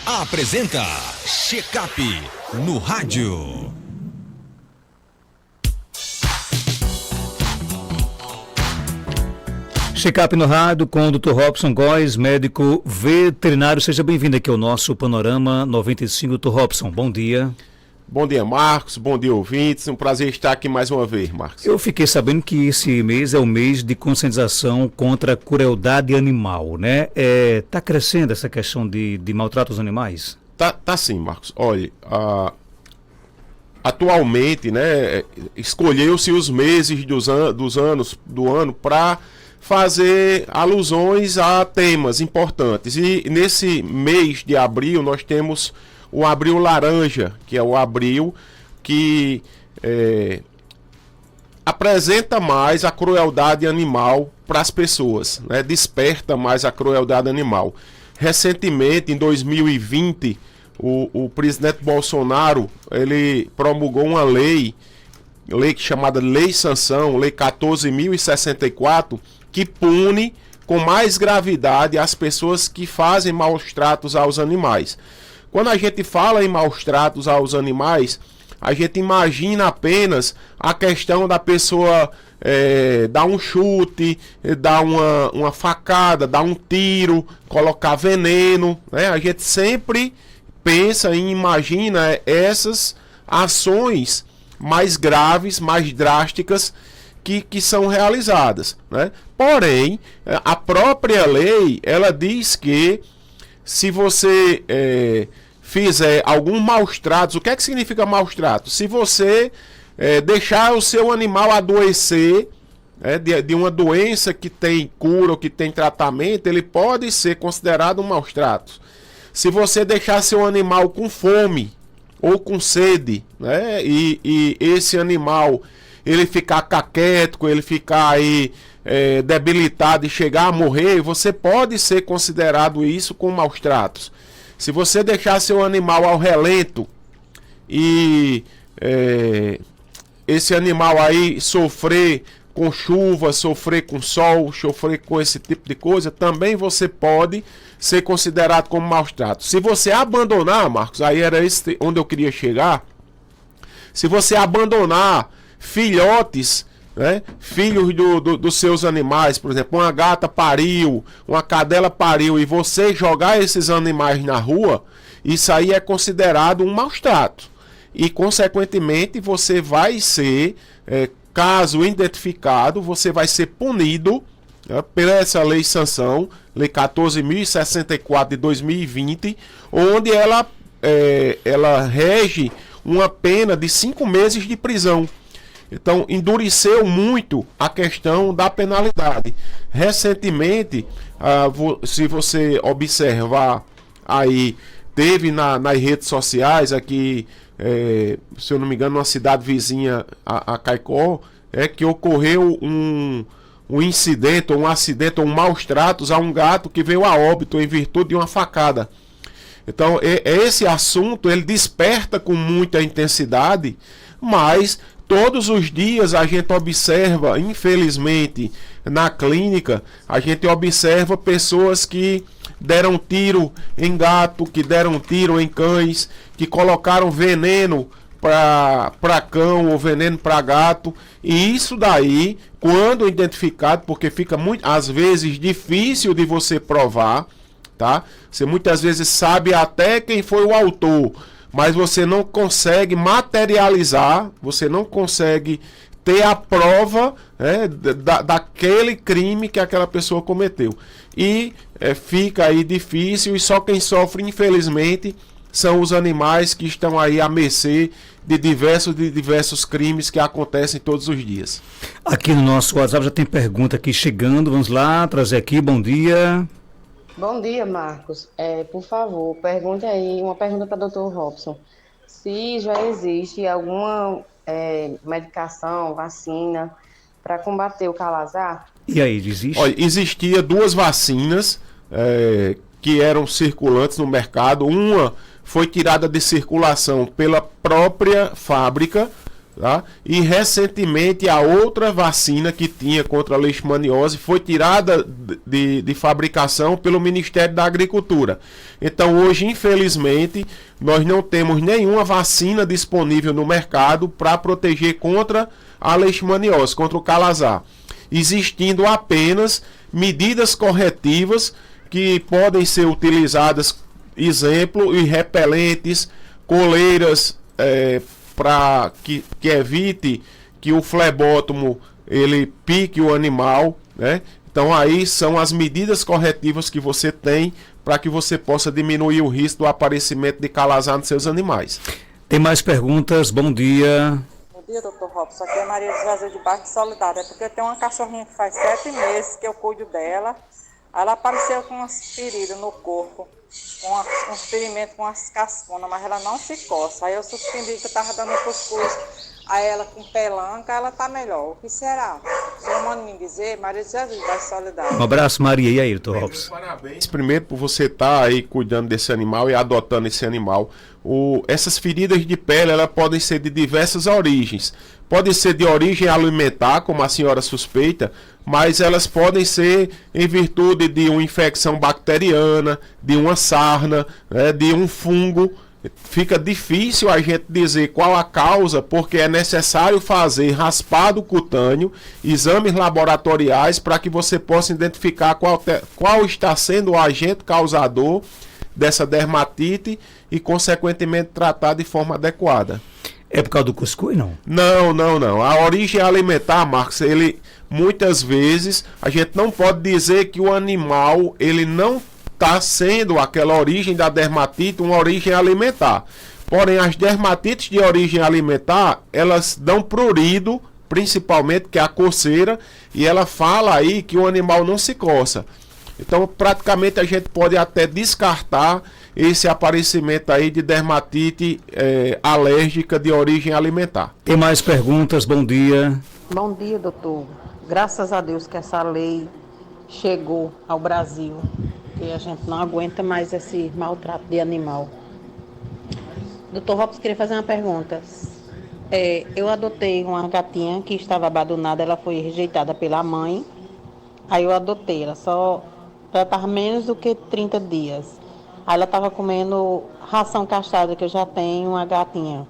Apresenta Check-up no rádio. Check-up no rádio com o Dr. Robson Góes, médico veterinário. Seja bem-vindo aqui ao nosso Panorama 95. Dr. Robson, bom dia. Bom dia, Marcos. Bom dia, ouvintes. Um prazer estar aqui mais uma vez, Marcos. Eu fiquei sabendo que esse mês é o mês de conscientização contra a crueldade animal, né? Tá crescendo essa questão de maltrato aos animais? Tá sim, Marcos. Olha, atualmente, né, escolheu-se os meses do ano para fazer alusões a temas importantes. E nesse mês de abril nós temos o Abril Laranja, que é o abril que apresenta mais a crueldade animal para as pessoas, né? Desperta mais a crueldade animal. Recentemente, em 2020, o presidente Bolsonaro ele promulgou uma lei chamada Lei Sanção, Lei 14.064, que pune com mais gravidade as pessoas que fazem maus tratos aos animais. Quando a gente fala em maus tratos aos animais, a gente imagina apenas a questão da pessoa dar um chute, dar uma facada, dar um tiro, colocar veneno, né? A gente sempre pensa e imagina essas ações mais graves, mais drásticas que são realizadas, né? Porém, a própria lei, ela diz que se você fizer algum maus tratos, o que é que significa maus tratos? Se você deixar o seu animal adoecer de uma doença que tem cura ou que tem tratamento, ele pode ser considerado um maus tratos. Se você deixar seu animal com fome ou com sede, né, e esse animal ele ficar caquético, ele ficar aí debilitado e chegar a morrer, você pode ser considerado isso com maus tratos. Se você deixar seu animal ao relento e esse animal aí sofrer com chuva, sofrer com sol, sofrer com esse tipo de coisa, também você pode ser considerado como maus tratos. Se você abandonar, Marcos, aí era esse onde eu queria chegar. Se você abandonar filhotes, né, filhos dos seus animais, por exemplo, uma gata pariu, uma cadela pariu, e você jogar esses animais na rua, isso aí é considerado um maus trato. E, consequentemente, você vai ser, caso identificado, você vai ser punido, né, pela essa lei sanção, Lei 14.064 de 2020, onde ela rege uma pena de 5 meses de prisão. Então, endureceu muito a questão da penalidade. Recentemente, se você observar aí, teve nas redes sociais aqui, se eu não me engano, numa cidade vizinha a Caicó, que ocorreu um incidente, um acidente, um maus tratos a um gato que veio a óbito em virtude de uma facada. Então, esse assunto, ele desperta com muita intensidade, mas todos os dias a gente observa, infelizmente, na clínica, a gente observa pessoas que deram tiro em gato, que deram tiro em cães, que colocaram veneno para cão ou veneno para gato. E isso daí, quando identificado, porque fica às vezes difícil de você provar, tá? Você muitas vezes sabe até quem foi o autor, mas você não consegue materializar, você não consegue ter a prova, né, daquele crime que aquela pessoa cometeu. E fica aí difícil, e só quem sofre, infelizmente, são os animais que estão aí à mercê de diversos crimes que acontecem todos os dias. Aqui no nosso WhatsApp já tem pergunta aqui chegando, vamos lá, trazer aqui, bom dia. Bom dia, Marcos. Por favor, pergunte aí, uma pergunta para o Dr. Robson. Se já existe alguma medicação, vacina para combater o calazar? E aí, existe? Olha, existia 2 vacinas que eram circulantes no mercado. Uma foi tirada de circulação pela própria fábrica, Tá? E recentemente a outra vacina que tinha contra a leishmaniose foi tirada de fabricação pelo Ministério da Agricultura. Então hoje, infelizmente, nós não temos nenhuma vacina disponível no mercado para proteger contra a leishmaniose, contra o calazar, existindo apenas medidas corretivas que podem ser utilizadas, exemplo, e repelentes, coleiras para que evite que o flebótomo ele pique o animal, né? Então aí são as medidas corretivas que você tem para que você possa diminuir o risco do aparecimento de calazar nos seus animais. Tem mais perguntas? Bom dia. Bom dia, doutor Robson. Aqui é Maria de José de Bairro de Solidária. É porque eu tenho uma cachorrinha que faz 7 meses que eu cuido dela. Ela apareceu com umas feridas no corpo, com um ferimento com umas casconas, mas ela não se coça. Aí eu suspendi que eu estava dando cuscuz a ela com pelanca, ela está melhor. O que será? O senhor manda me dizer? Maria de Jesus da Solidária. Um abraço, Maria. E aí, doutor Robson? Parabéns primeiro por você estar aí cuidando desse animal e adotando esse animal. Essas feridas de pele, elas podem ser de diversas origens. Pode ser de origem alimentar, como a senhora suspeita, mas elas podem ser em virtude de uma infecção bacteriana, de uma sarna, né, de um fungo. Fica difícil a gente dizer qual a causa, porque é necessário fazer raspado cutâneo, exames laboratoriais, para que você possa identificar qual está sendo o agente causador dessa dermatite e, consequentemente, tratar de forma adequada. É por causa do cuscuz, não? Não. A origem alimentar, Marcos, muitas vezes a gente não pode dizer que o animal ele não está sendo aquela origem da dermatite uma origem alimentar. Porém, as dermatites de origem alimentar, elas dão prurido, principalmente, que é a coceira, e ela fala aí que o animal não se coça. Então, praticamente, a gente pode até descartar esse aparecimento aí de dermatite alérgica de origem alimentar. Tem mais perguntas? Bom dia. Bom dia, doutor. Graças a Deus que essa lei chegou ao Brasil, que a gente não aguenta mais esse maltrato de animal. Doutor Robson, queria fazer uma pergunta. Eu adotei uma gatinha que estava abandonada, ela foi rejeitada pela mãe. Aí eu adotei, ela estava menos do que 30 dias. Aí ela estava comendo ração castrada, que eu já tenho uma gatinha.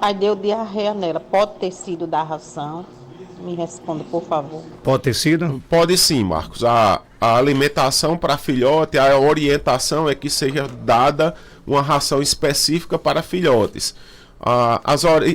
Aí deu diarreia nela. Pode ter sido da ração? Me responda, por favor. Pode ter sido? Pode sim, Marcos. A alimentação para filhote, a orientação é que seja dada uma ração específica para filhotes.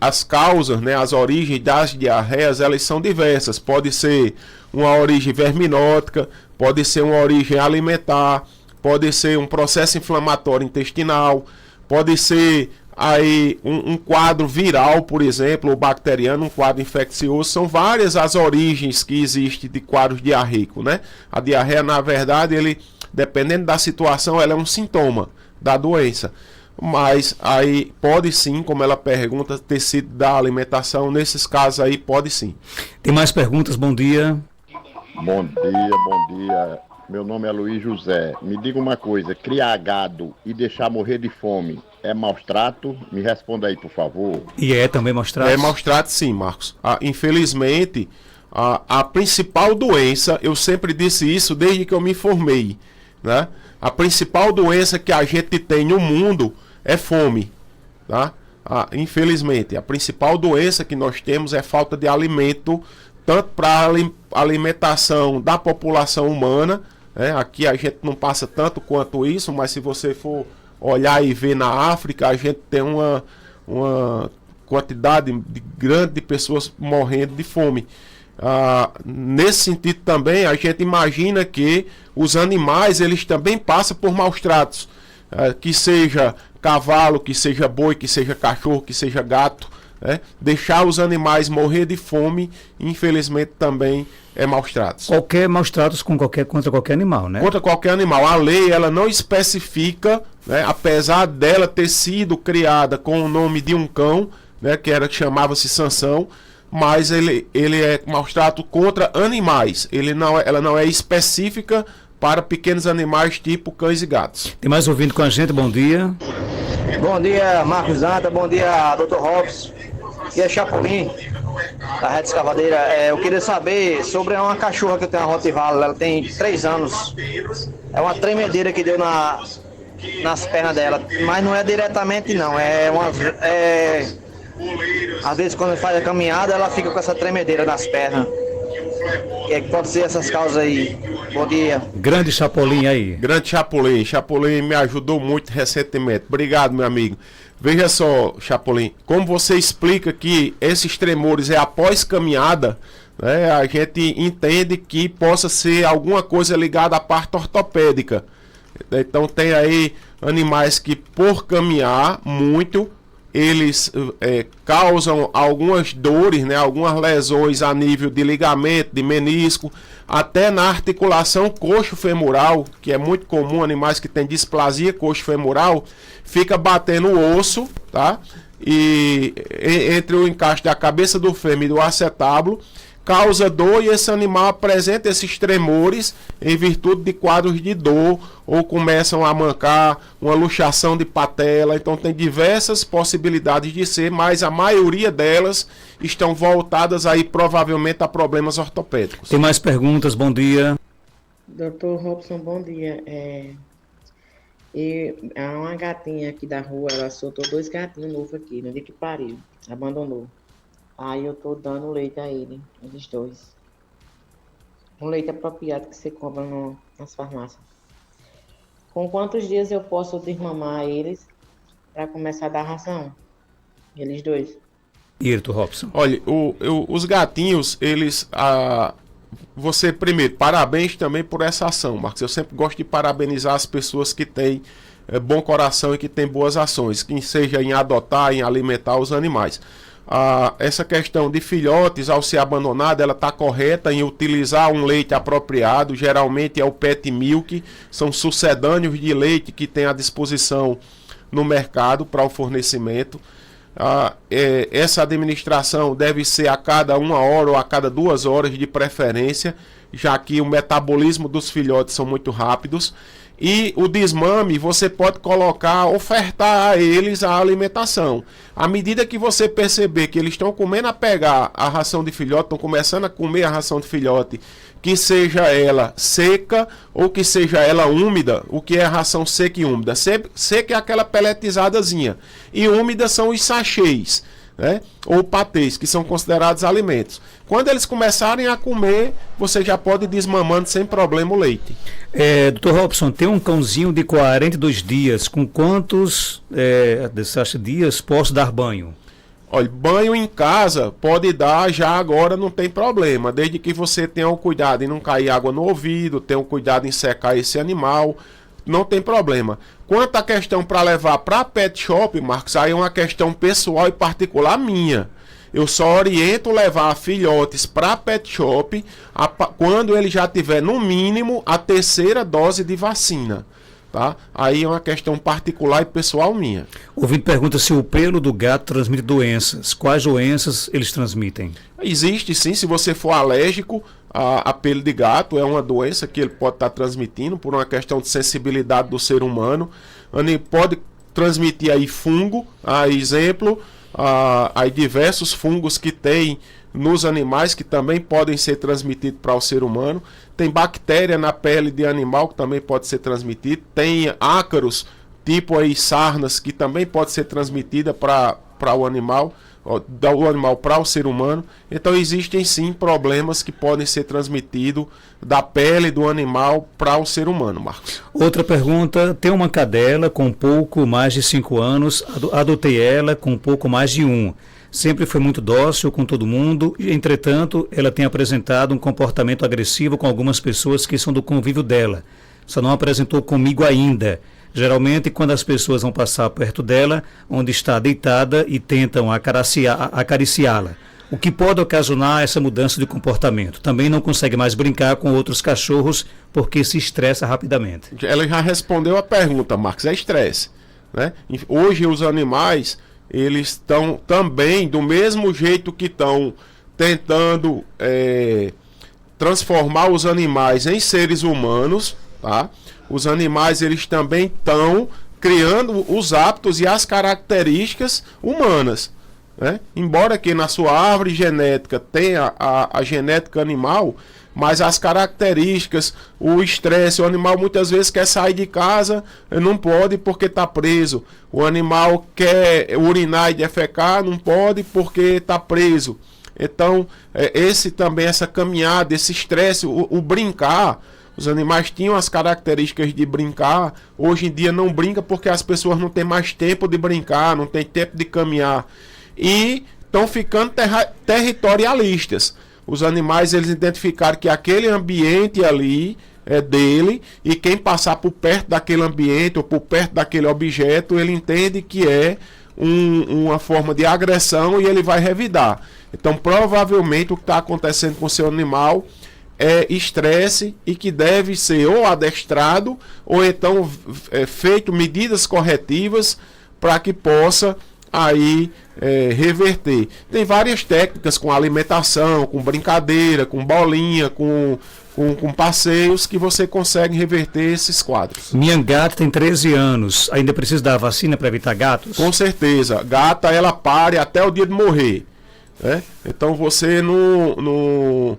As causas, né, as origens das diarreias, elas são diversas. Pode ser uma origem verminótica, pode ser uma origem alimentar, pode ser um processo inflamatório intestinal, pode ser aí um quadro viral, por exemplo, ou bacteriano, um quadro infeccioso. São várias as origens que existem de quadros diarreicos, né? A diarreia, na verdade, dependendo da situação, ela é um sintoma da doença. Mas aí pode sim, como ela pergunta, ter sido da alimentação. Nesses casos aí, pode sim. Tem mais perguntas? Bom dia. Bom dia. Meu nome é Luiz José. Me diga uma coisa, criar gado e deixar morrer de fome é maus trato? Me responda aí, por favor. E é também maus trato? É maus trato sim, Marcos. Infelizmente, a principal doença, eu sempre disse isso desde que eu me formei, né? A principal doença que a gente tem no mundo é fome, tá? Infelizmente, a principal doença que nós temos é falta de alimento, tanto para a alimentação da população humana, né? Aqui a gente não passa tanto quanto isso, mas se você for olhar e ver na África, a gente tem uma quantidade grande de pessoas morrendo de fome. Nesse sentido também, a gente imagina que os animais, eles também passam por maus tratos, que seja cavalo, que seja boi, que seja cachorro, que seja gato, né? Deixar os animais morrer de fome, infelizmente, também é maus tratos. Qualquer maus tratos contra qualquer animal, né? Contra qualquer animal. A lei, ela não especifica, né, apesar dela ter sido criada com o nome de um cão, né, que chamava-se Sansão, mas ele é maus trato contra animais. Ela não é específica para pequenos animais tipo cães e gatos. Tem mais ouvindo com a gente? Bom dia. Bom dia, Marcos Anta. Bom dia, Dr. Robson. E é Chapolin, da Rede Escavadeira. Eu queria saber sobre uma cachorra que eu tenho, a Rottweiler. Ela tem 3 anos. É uma tremedeira que deu nas pernas dela. Mas não é diretamente, não. Às vezes, quando faz a caminhada, ela fica com essa tremedeira nas pernas. Que pode ser essas causas aí. Bom dia. Grande Chapolin aí. Grande Chapolin. Chapolin me ajudou muito recentemente. Obrigado, meu amigo. Veja só, Chapolin, como você explica que esses tremores é após caminhada, né, a gente entende que possa ser alguma coisa ligada à parte ortopédica. Então tem aí animais que por caminhar muito, eles causam algumas dores, né, algumas lesões a nível de ligamento, de menisco, até na articulação coxo-femoral, que é muito comum, animais que têm displasia coxo-femoral, fica batendo o osso, tá? E entre o encaixe da cabeça do fêmur e do acetábulo, causa dor e esse animal apresenta esses tremores em virtude de quadros de dor ou começam a mancar, uma luxação de patela. Então tem diversas possibilidades de ser, mas a maioria delas estão voltadas aí provavelmente a problemas ortopédicos. Tem mais perguntas, bom dia. Doutor Robson, bom dia. Há uma gatinha aqui da rua, ela soltou 2 gatinhos novos aqui, no dia que pariu, abandonou. Aí eu tô dando leite a eles 2. Um leite apropriado que você compra nas farmácias. Com quantos dias eu posso desmamar eles para começar a dar ração? Eles 2. Irto Robson. Olha, os gatinhos, eles... Você, primeiro, parabéns também por essa ação, Marcos. Eu sempre gosto de parabenizar as pessoas que têm bom coração e que têm boas ações, que seja em adotar, em alimentar os animais. Essa questão de filhotes ao ser abandonado, ela está correta em utilizar um leite apropriado, geralmente é o pet milk, são sucedâneos de leite que tem à disposição no mercado para o fornecimento. Essa administração deve ser a cada 1 hora ou a cada 2 horas de preferência, já que o metabolismo dos filhotes são muito rápidos. E o desmame você pode ofertar a eles a alimentação. À medida que você perceber que eles estão comendo a pegar a ração de filhote, estão começando a comer a ração de filhote, que seja ela seca ou que seja ela úmida. O que é a ração seca e úmida? Seca é aquela peletizadazinha. E úmida são os sachês, né? Ou patês, que são considerados alimentos. Quando eles começarem a comer, você já pode ir desmamando sem problema o leite. Dr. Robson, tem um cãozinho de 42 dias. Com quantos desses dias posso dar banho? Olha, banho em casa pode dar já agora, não tem problema. Desde que você tenha o cuidado em não cair água no ouvido, tenha o cuidado em secar esse animal, não tem problema. Quanto à questão para levar para pet shop, Marcos, aí é uma questão pessoal e particular minha. Eu só oriento levar filhotes para pet shop quando ele já tiver no mínimo a 3ª dose de vacina. Tá? Aí é uma questão particular e pessoal minha. O ouvinte pergunta se o pelo do gato transmite doenças. Quais doenças eles transmitem? Existe sim, se você for alérgico a pelo de gato, é uma doença que ele pode estar transmitindo por uma questão de sensibilidade do ser humano. Ele pode transmitir aí fungo, a exemplo, aí diversos fungos que tem nos animais que também podem ser transmitidos para o ser humano. Tem bactéria na pele de animal que também pode ser transmitido. Tem ácaros, tipo aí sarnas, que também pode ser transmitida para o animal, do animal para o ser humano. Então existem sim problemas que podem ser transmitidos da pele do animal para o ser humano, Marcos. Outra pergunta, tem uma cadela com pouco mais de 5 anos, adotei ela com pouco mais de 1. Sempre foi muito dócil com todo mundo, entretanto, ela tem apresentado um comportamento agressivo com algumas pessoas que são do convívio dela. Só não apresentou comigo ainda. Geralmente, quando as pessoas vão passar perto dela, onde está deitada, e tentam acariciá-la, o que pode ocasionar essa mudança de comportamento. Também não consegue mais brincar com outros cachorros porque se estressa rapidamente. Ela já respondeu a pergunta, Marcos, é estresse, né? Hoje os animais, eles estão também, do mesmo jeito que estão tentando transformar os animais em seres humanos, tá? Os animais, eles também estão criando os hábitos e as características humanas. né? Embora que na sua árvore genética tenha a genética animal, mas as características, o estresse, o animal muitas vezes quer sair de casa, não pode porque está preso. O animal quer urinar e defecar, não pode porque está preso. Então, essa caminhada, esse estresse, o brincar, os animais tinham as características de brincar, hoje em dia não brinca porque as pessoas não têm mais tempo de brincar, não têm tempo de caminhar. E estão ficando territorialistas. Os animais, eles identificaram que aquele ambiente ali é dele, e quem passar por perto daquele ambiente ou por perto daquele objeto, ele entende que é uma forma de agressão e ele vai revidar. Então, provavelmente, o que está acontecendo com o seu animal é estresse e que deve ser ou adestrado ou então feito medidas corretivas para que possa aí reverter. Tem várias técnicas com alimentação, com brincadeira, com bolinha, com passeios que você consegue reverter esses quadros. Minha gata tem 13 anos, ainda precisa dar vacina para evitar gatos? Com certeza, gata ela pare até o dia de morrer, né? Então você não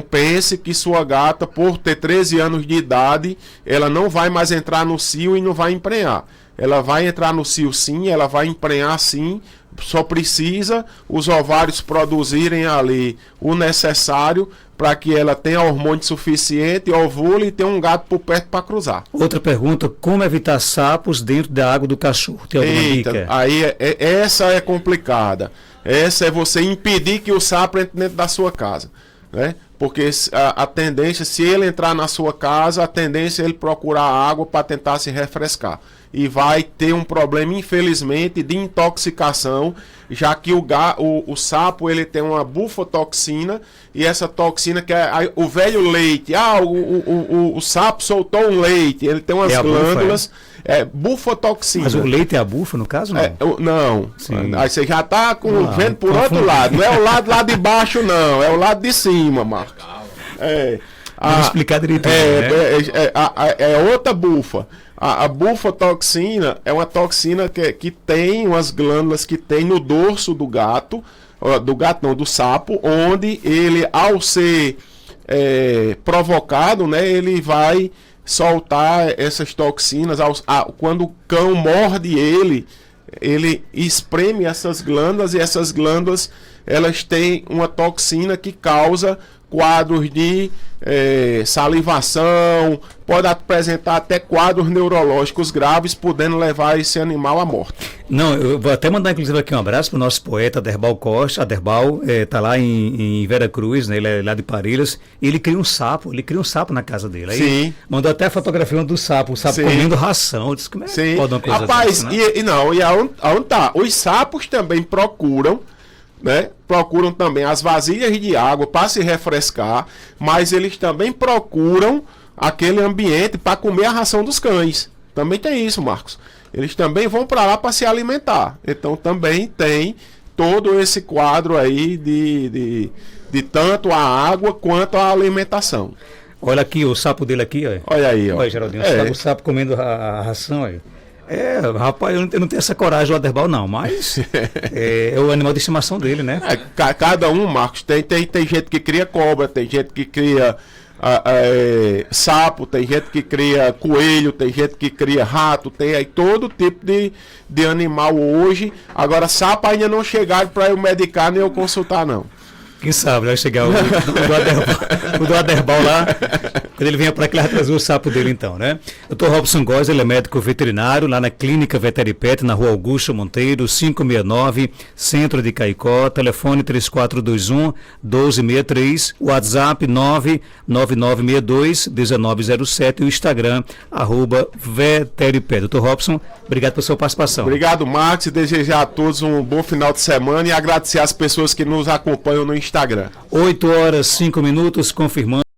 pense que sua gata, por ter 13 anos de idade, ela não vai mais entrar no cio e não vai emprenhar. Ela vai entrar no cio sim, ela vai emprenhar sim, só precisa os ovários produzirem ali o necessário para que ela tenha hormônio suficiente, ovule e tenha um gato por perto para cruzar. Outra pergunta, como evitar sapos dentro da água do cachorro? Tem alguma dica? Aí essa é complicada. Essa é você impedir que o sapo entre dentro da sua casa, né? Porque a tendência, se ele entrar na sua casa, a tendência é ele procurar água para tentar se refrescar. E vai ter um problema, infelizmente, de intoxicação, já que o sapo ele tem uma bufotoxina, e essa toxina que é o velho leite. O sapo soltou um leite, ele tem umas glândulas, bufotoxina. Mas o leite é a bufa, no caso, não? Não. Sim. Aí você já está vendo por outro lado. Não é o lado lá de baixo, não. É o lado de cima, Marcos. Vamos explicar direitinho. É outra bufa. A bufotoxina é uma toxina que tem umas glândulas que tem no dorso do gato, do sapo, onde ele, ao ser provocado, né, ele vai soltar essas toxinas. Quando o cão morde ele espreme essas glândulas, e essas glândulas elas têm uma toxina que causa quadros de salivação, pode apresentar até quadros neurológicos graves, podendo levar esse animal à morte. Não, eu vou até mandar inclusive aqui um abraço para o nosso poeta Aderbal Costa. Aderbal está lá em Vera Cruz, né? Ele é lá de Parelhas. Ele cria um sapo na casa dele. Aí sim. Mandou até a fotografia do sapo, o sapo comendo ração. Eu disse, como é que pode uma coisa rapaz, dessa, né? e aonde tá? Os sapos também procuram, né? Procuram também as vasilhas de água para se refrescar, mas eles também procuram aquele ambiente para comer a ração dos cães. Também tem isso, Marcos. Eles também vão para lá para se alimentar. Então também tem todo esse quadro aí de tanto a água quanto a alimentação. Olha aqui o sapo dele aqui, ó. Olha aí, ó. Olha, Geraldinho, o sapo comendo a ração aí. Rapaz, eu não tenho essa coragem do Aderbal, não, mas é o animal de estimação dele, né? Cada um, Marcos, tem gente que cria cobra, tem gente que cria sapo, tem gente que cria coelho, tem gente que cria rato, tem aí todo tipo de animal hoje. Agora, sapo ainda não chegaram para eu medicar nem eu consultar, não. Quem sabe, vai chegar o do Aderbal lá, quando ele vier para cá, ele vai trazer o sapo dele então, né? Dr. Robson Góes, ele é médico veterinário lá na Clínica Veteripet, na Rua Augusto Monteiro, 569, Centro de Caicó, telefone 3421-1263, WhatsApp 99962-1907 e o Instagram, @Veteripet. Dr. Robson, obrigado pela sua participação. Obrigado, Marcos, e desejar a todos um bom final de semana e agradecer às pessoas que nos acompanham no Instagram. 8 horas, 5 minutos, confirmando.